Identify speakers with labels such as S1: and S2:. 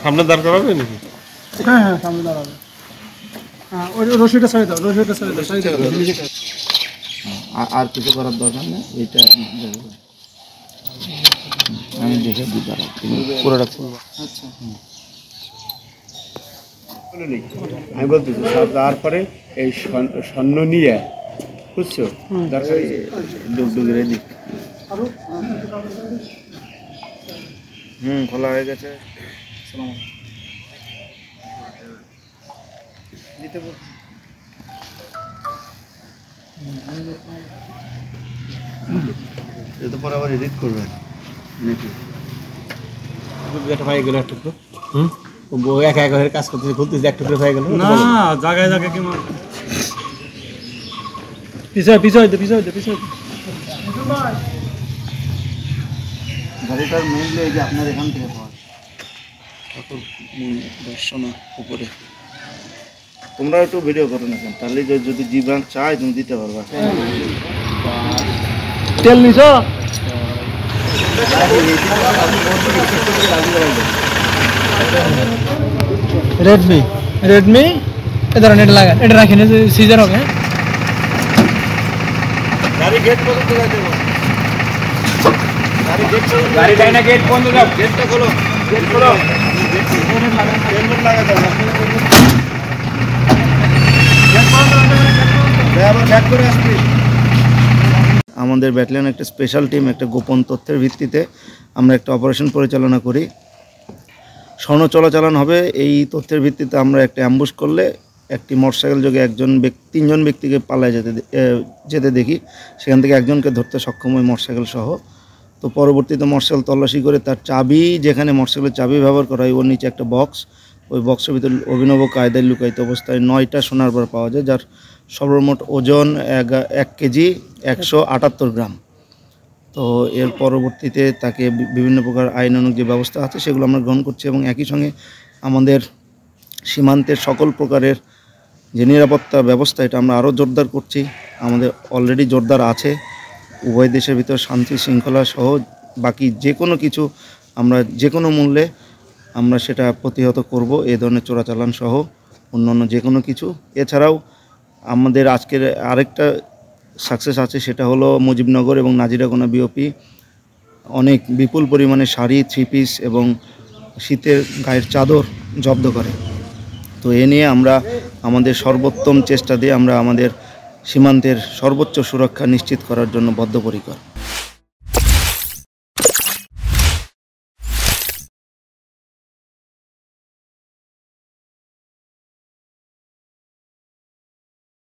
S1: সামনে দাঁড় করাবে নাকি?
S2: হ্যাঁ হ্যাঁ সামনে দাঁড়াবে। হ্যাঁ ওই রশিটা ছেড়ে দাও, রশিটা ছেড়ে দাও, সাইডে
S3: আর কিছু করার দরকার নেই, এইটা আমি দেখে দিই দাঁড়াও, পুরোটা খুলবো।
S2: আচ্ছা
S4: আমি বলতেছি তারপরে এই স্বর্ণ নিয়ে বুঝছো, দরকার ডুগডুগি রেডি।
S3: খোলা হয়ে গেছে।
S4: এটা পরে আবার এডিট করবেন নাকি?
S5: একটা ভাই গেল একটু বউ একা একা হয়ে কাজ করতেছে, ঘুরতেছে, একটু করে হয়ে গেল
S2: না জায়গায় জায়গায় কি পিছায় পিছায় দে, পিছায় দে, পিছায় দে।
S3: গাড়িটার মেইনলি এই যে আপনার এখান থেকে পাওয়া
S5: দর্শনা উপরে
S3: তোমরা একটু ভিডিও করো না কেন, তাহলে যদি জীবন চাই তুমি দিতে পারবা।
S2: তেল নিছ? রেডমি, রেডমি এ ধরুন এটা লাগা, এটা রাখেন, সিজার হবে।
S3: গাড়ি গেট পর্যন্ত যাইতে হবে।
S5: গাড়ি যায় না, গেট বন্ধ দাও,
S3: গেটটা খোলো, গেট খোলো, হেলমেট লাগাতে হবে। আবার ব্যাক করে আসবি। আমাদের ব্যাটালিয়ন একটা স্পেশাল টিম, একটা গোপন তথ্যের ভিত্তিতে আমরা একটা অপারেশন পরিচালনা করি। স্বর্ণ চলাচালান হবে, এই তথ্যের ভিত্তিতে আমরা একটা অ্যাম্বুশ করলে একটি মোটরসাইকেল যোগে তিনজন ব্যক্তিকে পালায় যেতে দেখি। সেখান থেকে একজনকে ধরতে সক্ষম হয় মোটরসাইকেল সহ। তো পরবর্তীতে মোটরসাইকেল তল্লাশি করে তার চাবি, যেখানে মোটরসাইকেলের চাবি ব্যবহার করা হয়, ওর নিচে একটা বক্স, ওই বক্সের ভিতরে অভিনব কায়দায় লুকায়িত অবস্থায় 9টা সোনার বার পাওয়া যায়, যার সর্বমোট ওজন 1 কেজি 178 গ্রাম। তো এর পরবর্তীতে তাকে বিভিন্ন প্রকার আইনানুগ যে ব্যবস্থা আছে সেগুলো আমরা গ্রহণ করছি, এবং একই সঙ্গে আমাদের সীমান্তের সকল প্রকারের যে নিরাপত্তা ব্যবস্থা এটা আমরা আরও জোরদার করছি। আমাদের অলরেডি জোরদার আছে। উভয় দেশের ভিতর শান্তি শৃঙ্খলা সহ বাকি যে কোনো কিছু আমরা যে কোনো মূল্যে আমরা সেটা প্রতিহত করব, এ ধরনের চোরাচালান সহ অন্যান্য যে কোনো কিছু। এছাড়াও আমাদের আজকের আরেকটা সাকসেস আছে, সেটা হলো মুজিবনগর এবং নাজিরাগোনা বিওপি অনেক বিপুল পরিমাণে শাড়ি, 3 পিস এবং শীতের গায়ের চাদর জব্দ করে। তো এ নিয়ে আমরা আমাদের সর্বোত্তম চেষ্টা দিয়ে আমরা আমাদের সীমান্তের সর্বোচ্চ সুরক্ষা নিশ্চিত করার জন্য বদ্ধপরিকর।